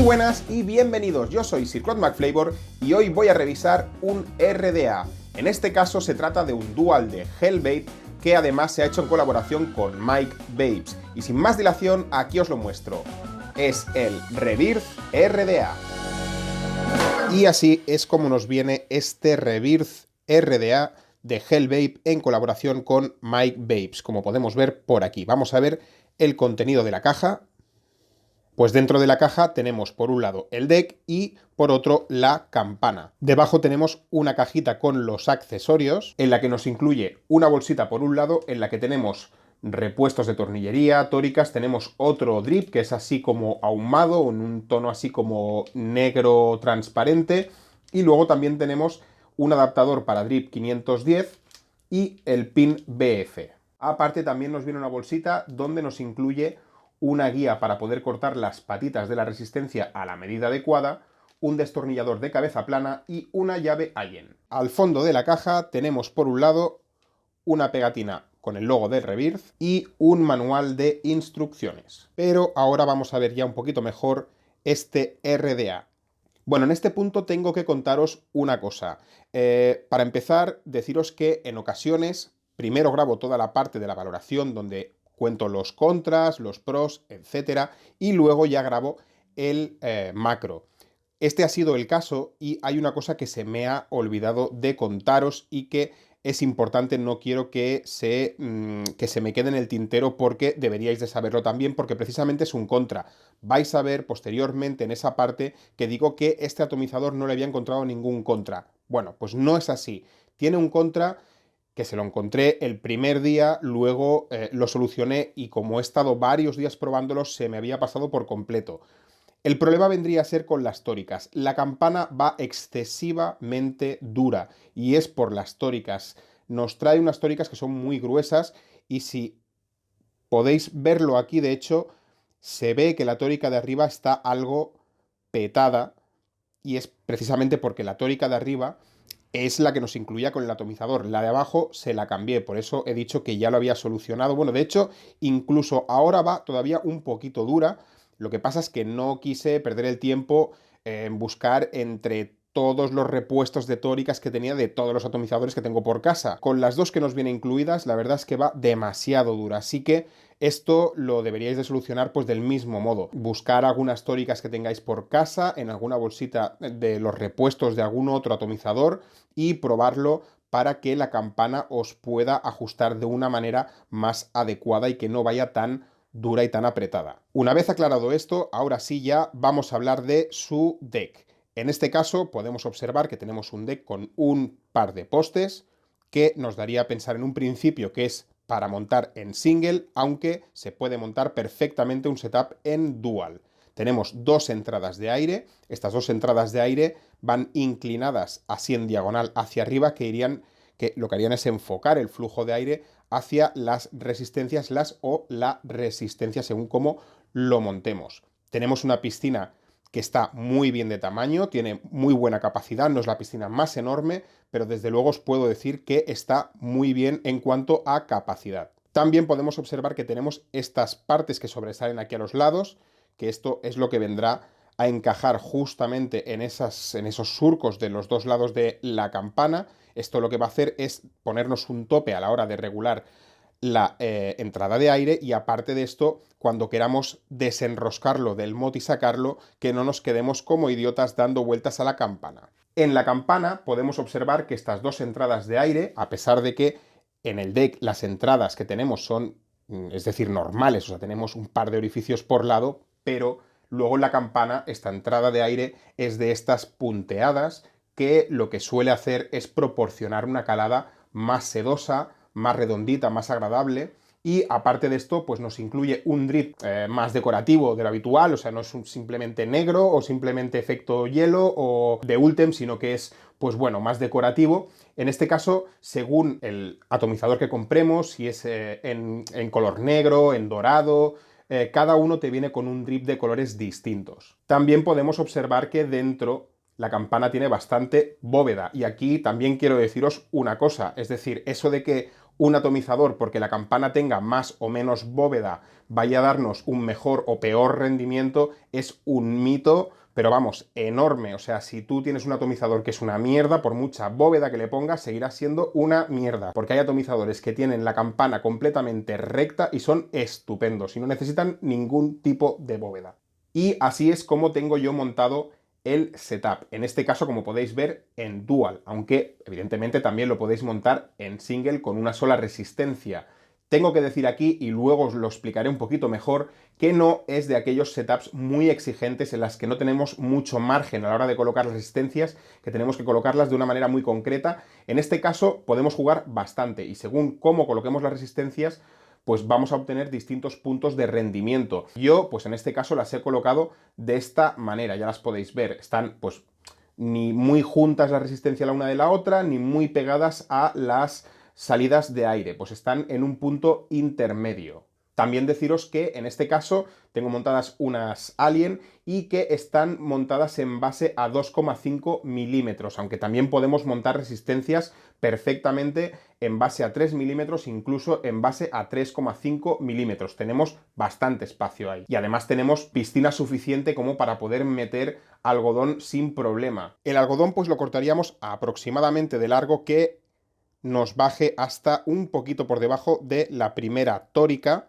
buenas y bienvenidos, yo soy Sir Claude McFlavor y hoy voy a revisar un RDA. En este caso se trata de un dual de Hellbait que además se ha hecho en colaboración con Mike Babes. Y sin más dilación, aquí os lo muestro. Es el Rebirth RDA. Y así es como nos viene este Rebirth RDA de Hellbait en colaboración con Mike Babes, como podemos ver por aquí. Vamos a ver el contenido de la caja. Pues dentro de la caja tenemos por un lado el deck y por otro la campana. Debajo tenemos una cajita con los accesorios en la que nos incluye una bolsita por un lado en la que tenemos repuestos de tornillería, tóricas, tenemos otro drip que es así como ahumado, en un tono así como negro transparente, y luego también tenemos un adaptador para drip 510 y el pin BF. Aparte también nos viene una bolsita donde nos incluye una guía para poder cortar las patitas de la resistencia a la medida adecuada, un destornillador de cabeza plana y una llave Allen. Al fondo de la caja tenemos por un lado una pegatina con el logo de Rebirth y un manual de instrucciones. Pero ahora vamos a ver ya un poquito mejor este RDA. Bueno, en este punto tengo que contaros una cosa. Para empezar, deciros que en ocasiones primero grabo toda la parte de la valoración donde cuento los contras, los pros, etcétera, y luego ya grabo el macro. Este ha sido el caso y hay una cosa que se me ha olvidado de contaros y que es importante, no quiero que se me quede en el tintero porque deberíais de saberlo también, porque precisamente es un contra. Vais a ver posteriormente en esa parte que digo que este atomizador no le había encontrado ningún contra. Bueno, pues no es así. Tiene un contra que se lo encontré el primer día, luego lo solucioné y como he estado varios días probándolo se me había pasado por completo. El problema vendría a ser con las tóricas. La campana va excesivamente dura y es por las tóricas. Nos trae unas tóricas que son muy gruesas y si podéis verlo aquí, de hecho, se ve que la tórica de arriba está algo petada y es precisamente porque la tórica de arriba es la que nos incluía con el atomizador. La de abajo se la cambié, por eso he dicho que ya lo había solucionado. Bueno, de hecho, incluso ahora va todavía un poquito dura. Lo que pasa es que no quise perder el tiempo en buscar entre todos los repuestos de tóricas que tenía de todos los atomizadores que tengo por casa. Con las dos que nos vienen incluidas, la verdad es que va demasiado dura, así que esto lo deberíais de solucionar pues del mismo modo. Buscar algunas tóricas que tengáis por casa, en alguna bolsita de los repuestos de algún otro atomizador y probarlo para que la campana os pueda ajustar de una manera más adecuada y que no vaya tan dura y tan apretada. Una vez aclarado esto, ahora sí ya vamos a hablar de su deck. En este caso podemos observar que tenemos un deck con un par de postes que nos daría a pensar en un principio que es para montar en single, aunque se puede montar perfectamente un setup en dual. Tenemos dos entradas de aire, estas dos entradas de aire van inclinadas así en diagonal hacia arriba que lo que harían es enfocar el flujo de aire hacia las resistencias, la resistencia según cómo lo montemos. Tenemos una piscina que está muy bien de tamaño, tiene muy buena capacidad, no es la piscina más enorme, pero desde luego os puedo decir que está muy bien en cuanto a capacidad. También podemos observar que tenemos estas partes que sobresalen aquí a los lados, que esto es lo que vendrá a encajar justamente en esos surcos de los dos lados de la campana. Esto lo que va a hacer es ponernos un tope a la hora de regular la entrada de aire y aparte de esto, cuando queramos desenroscarlo del MOT y sacarlo, que no nos quedemos como idiotas dando vueltas a la campana. En la campana podemos observar que estas dos entradas de aire, a pesar de que en el deck las entradas que tenemos son, es decir, normales, o sea, tenemos un par de orificios por lado, pero luego en la campana esta entrada de aire es de estas punteadas que lo que suele hacer es proporcionar una calada más sedosa, más redondita, más agradable. Y aparte de esto, pues nos incluye un drip más decorativo de lo habitual, o sea, no es simplemente negro o simplemente efecto hielo o de Ultem, sino que es, pues bueno, más decorativo. En este caso, según el atomizador que compremos, si es en color negro, en dorado, cada uno te viene con un drip de colores distintos. También podemos observar que dentro la campana tiene bastante bóveda y aquí también quiero deciros una cosa, es decir, eso de que un atomizador porque la campana tenga más o menos bóveda vaya a darnos un mejor o peor rendimiento es un mito, pero vamos, enorme. O sea, si tú tienes un atomizador que es una mierda, por mucha bóveda que le pongas, seguirá siendo una mierda. Porque hay atomizadores que tienen la campana completamente recta y son estupendos y no necesitan ningún tipo de bóveda. Y así es como tengo yo montado el setup. En este caso, como podéis ver, en dual, aunque evidentemente también lo podéis montar en single con una sola resistencia. Tengo que decir aquí, y luego os lo explicaré un poquito mejor, que no es de aquellos setups muy exigentes en las que no tenemos mucho margen a la hora de colocar las resistencias, que tenemos que colocarlas de una manera muy concreta. En este caso podemos jugar bastante y según cómo coloquemos las resistencias, pues vamos a obtener distintos puntos de rendimiento. Yo, pues en este caso las he colocado de esta manera, ya las podéis ver. Están, pues, ni muy juntas la resistencia la una de la otra, ni muy pegadas a las salidas de aire, pues están en un punto intermedio. También deciros que en este caso tengo montadas unas Alien y que están montadas en base a 2,5 milímetros, aunque también podemos montar resistencias perfectamente en base a 3 milímetros, incluso en base a 3,5 milímetros. Tenemos bastante espacio ahí. Y además tenemos piscina suficiente como para poder meter algodón sin problema. El algodón pues lo cortaríamos aproximadamente de largo que nos baje hasta un poquito por debajo de la primera tórica,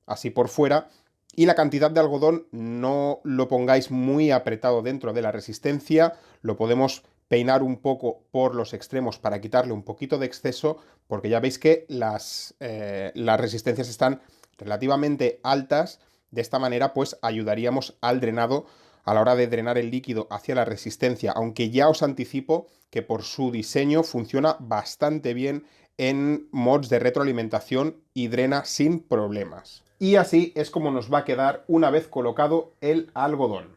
así por fuera, y la cantidad de algodón no lo pongáis muy apretado dentro de la resistencia, lo podemos peinar un poco por los extremos para quitarle un poquito de exceso, porque ya veis que las resistencias están relativamente altas. De esta manera pues ayudaríamos al drenado a la hora de drenar el líquido hacia la resistencia, aunque ya os anticipo que por su diseño funciona bastante bien en mods de retroalimentación y drena sin problemas. Y así es como nos va a quedar una vez colocado el algodón.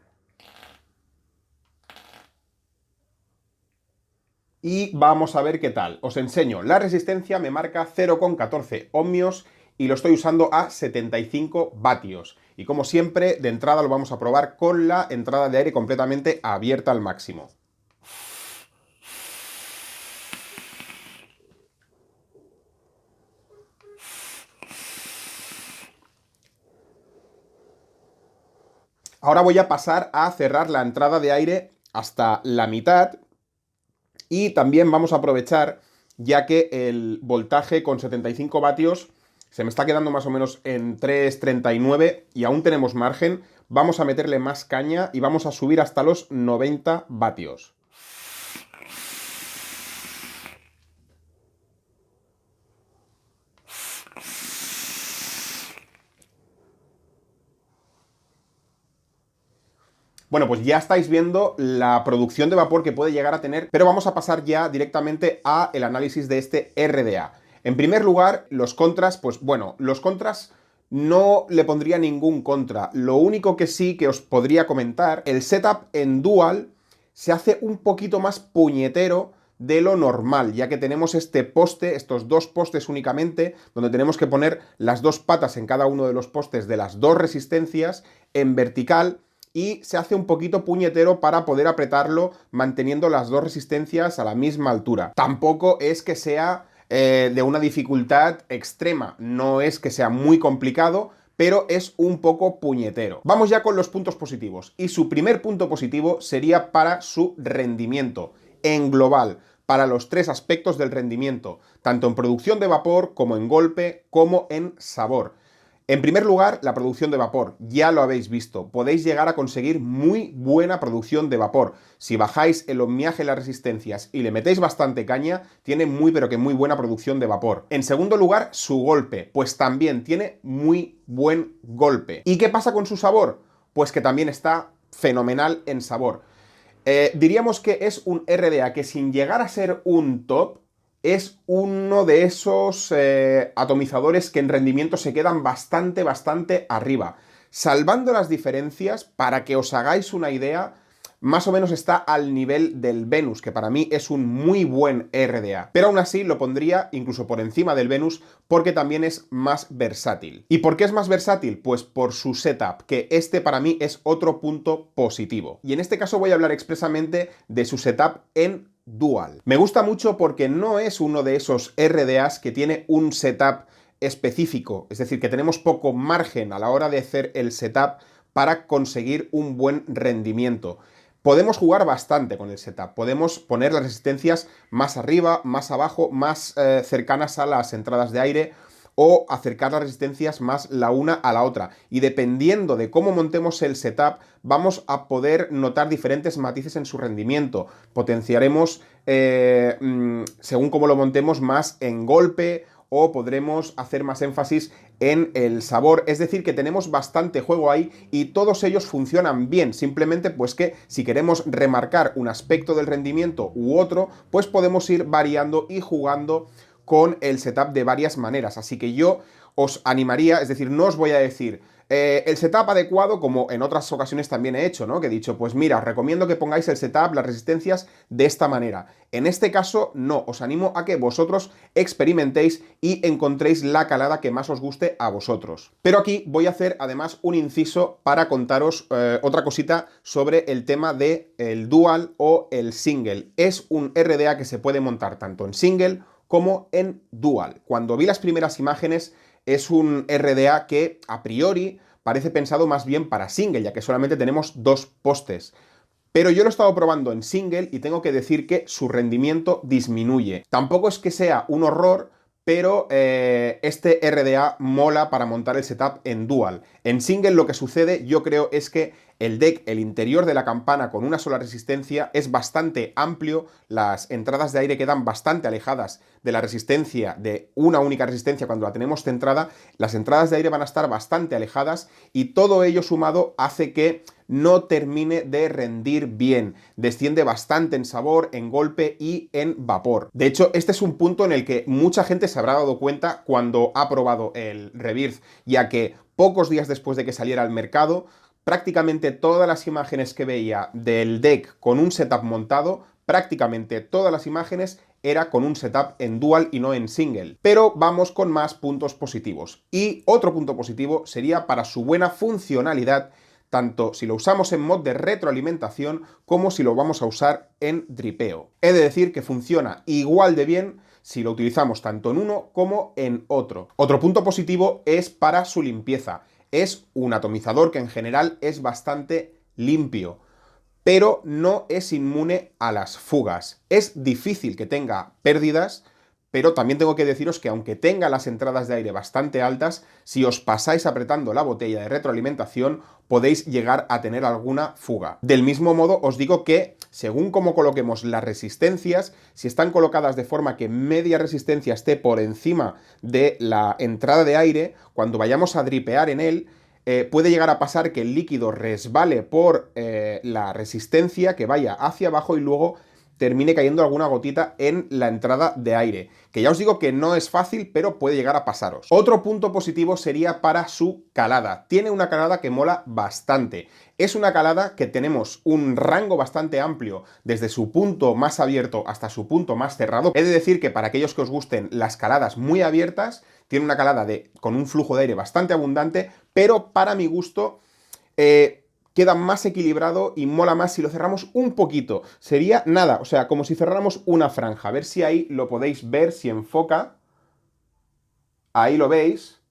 Y vamos a ver qué tal. Os enseño, la resistencia me marca 0,14 ohmios y lo estoy usando a 75 vatios. Y como siempre, de entrada lo vamos a probar con la entrada de aire completamente abierta al máximo. Ahora voy a pasar a cerrar la entrada de aire hasta la mitad y también vamos a aprovechar, ya que el voltaje con 75 vatios se me está quedando más o menos en 3,39 y aún tenemos margen, vamos a meterle más caña y vamos a subir hasta los 90 vatios. Bueno, pues ya estáis viendo la producción de vapor que puede llegar a tener, pero vamos a pasar ya directamente a el análisis de este RDA. En primer lugar, los contras, pues bueno, los contras no le pondría ningún contra. Lo único que sí que os podría comentar, el setup en dual se hace un poquito más puñetero de lo normal, ya que tenemos este poste, estos dos postes únicamente, donde tenemos que poner las dos patas en cada uno de los postes de las dos resistencias en vertical, y se hace un poquito puñetero para poder apretarlo manteniendo las dos resistencias a la misma altura. Tampoco es que sea de una dificultad extrema, no es que sea muy complicado, pero es un poco puñetero. Vamos ya con los puntos positivos, y su primer punto positivo sería para su rendimiento en global, para los tres aspectos del rendimiento, tanto en producción de vapor, como en golpe, como en sabor. En primer lugar, la producción de vapor, ya lo habéis visto, podéis llegar a conseguir muy buena producción de vapor. Si bajáis el ohmiaje y las resistencias y le metéis bastante caña, tiene muy pero que muy buena producción de vapor. En segundo lugar, su golpe, pues también tiene muy buen golpe. ¿Y qué pasa con su sabor? Pues que también está fenomenal en sabor. Diríamos que es un RDA que sin llegar a ser un top, es uno de esos atomizadores que en rendimiento se quedan bastante arriba. Salvando las diferencias, para que os hagáis una idea, más o menos está al nivel del Venus, que para mí es un muy buen RDA. Pero aún así lo pondría incluso por encima del Venus porque también es más versátil. ¿Y por qué es más versátil? Pues por su setup, que este para mí es otro punto positivo. Y en este caso voy a hablar expresamente de su setup en Dual. Me gusta mucho porque no es uno de esos RDAs que tiene un setup específico, es decir, que tenemos poco margen a la hora de hacer el setup para conseguir un buen rendimiento. Podemos jugar bastante con el setup, podemos poner las resistencias más arriba, más abajo, más cercanas a las entradas de aire, o acercar las resistencias más la una a la otra. Y dependiendo de cómo montemos el setup, vamos a poder notar diferentes matices en su rendimiento. Potenciaremos, según cómo lo montemos, más en golpe, o podremos hacer más énfasis en el sabor. Es decir, que tenemos bastante juego ahí y todos ellos funcionan bien. Simplemente pues que si queremos remarcar un aspecto del rendimiento u otro, pues podemos ir variando y jugando con el setup de varias maneras. Así que yo os animaría, es decir, no os voy a decir el setup adecuado, como en otras ocasiones también he hecho, ¿no? Que he dicho, pues mira, os recomiendo que pongáis el setup, las resistencias de esta manera. En este caso, no, os animo a que vosotros experimentéis y encontréis la calada que más os guste a vosotros. Pero aquí voy a hacer además un inciso para contaros otra cosita sobre el tema del dual o el single. Es un RDA que se puede montar tanto en single como en dual. Cuando vi las primeras imágenes, es un RDA que a priori parece pensado más bien para single, ya que solamente tenemos dos postes. Pero yo lo he estado probando en single y tengo que decir que su rendimiento disminuye. Tampoco es que sea un horror, pero este RDA mola para montar el setup en dual. En single lo que sucede, yo creo, es que el deck, el interior de la campana con una sola resistencia, es bastante amplio, las entradas de aire quedan bastante alejadas de la resistencia, de una única resistencia cuando la tenemos centrada, las entradas de aire van a estar bastante alejadas y todo ello sumado hace que no termine de rendir bien, desciende bastante en sabor, en golpe y en vapor. De hecho, este es un punto en el que mucha gente se habrá dado cuenta cuando ha probado el Rebirth, ya que pocos días después de que saliera al mercado, prácticamente todas las imágenes que veía del deck con un setup montado, prácticamente todas las imágenes era con un setup en dual y no en single. Pero vamos con más puntos positivos. Y otro punto positivo sería para su buena funcionalidad, tanto si lo usamos en mod de retroalimentación como si lo vamos a usar en dripeo. He de decir que funciona igual de bien si lo utilizamos tanto en uno como en otro. Otro punto positivo es para su limpieza. Es un atomizador que en general es bastante limpio, pero no es inmune a las fugas. Es difícil que tenga pérdidas, pero también tengo que deciros que aunque tenga las entradas de aire bastante altas, si os pasáis apretando la botella de retroalimentación, podéis llegar a tener alguna fuga. Del mismo modo, os digo que, según cómo coloquemos las resistencias, si están colocadas de forma que media resistencia esté por encima de la entrada de aire, cuando vayamos a dripear en él, puede llegar a pasar que el líquido resbale por la resistencia, que vaya hacia abajo y luego termine cayendo alguna gotita en la entrada de aire, que ya os digo que no es fácil, pero puede llegar a pasaros. Otro punto positivo sería para su calada. Tiene una calada que mola bastante. Es una calada que tenemos un rango bastante amplio, desde su punto más abierto hasta su punto más cerrado. He de decir que para aquellos que os gusten las caladas muy abiertas, tiene una calada con un flujo de aire bastante abundante, pero para mi gusto queda más equilibrado y mola más si lo cerramos un poquito. Sería nada, o sea, como si cerráramos una franja. A ver si ahí lo podéis ver, si enfoca. Ahí lo veis.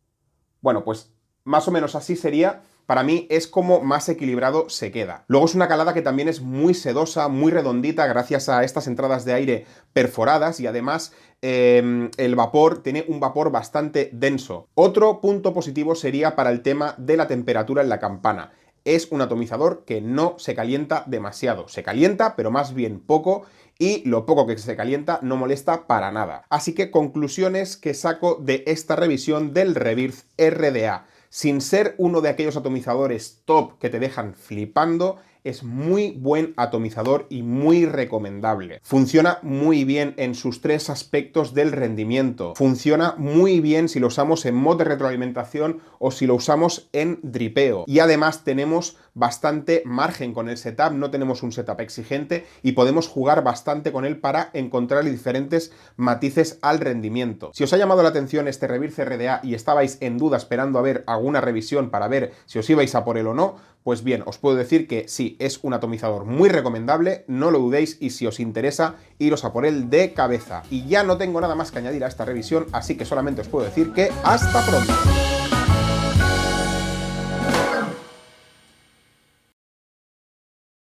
Bueno, pues más o menos así sería. Para mí es como más equilibrado se queda. Luego es una calada que también es muy sedosa, muy redondita, gracias a estas entradas de aire perforadas y además el vapor tiene un vapor bastante denso. Otro punto positivo sería para el tema de la temperatura en la campana. Es un atomizador que no se calienta demasiado. Se calienta, pero más bien poco, y lo poco que se calienta no molesta para nada. Así que conclusiones que saco de esta revisión del Rebirth RDA. Sin ser uno de aquellos atomizadores top que te dejan flipando, es muy buen atomizador y muy recomendable. Funciona muy bien en sus tres aspectos del rendimiento. Funciona muy bien si lo usamos en mod de retroalimentación o si lo usamos en dripeo. Y además tenemos bastante margen con el setup, no tenemos un setup exigente y podemos jugar bastante con él para encontrar diferentes matices al rendimiento. Si os ha llamado la atención este Rebirth RDA y estabais en duda esperando a ver alguna revisión para ver si os ibais a por él o no, Pues bien, os puedo decir que sí, es un atomizador muy recomendable, no lo dudéis y si os interesa, iros a por él de cabeza. Y ya no tengo nada más que añadir a esta revisión, así que solamente os puedo decir que ¡hasta pronto!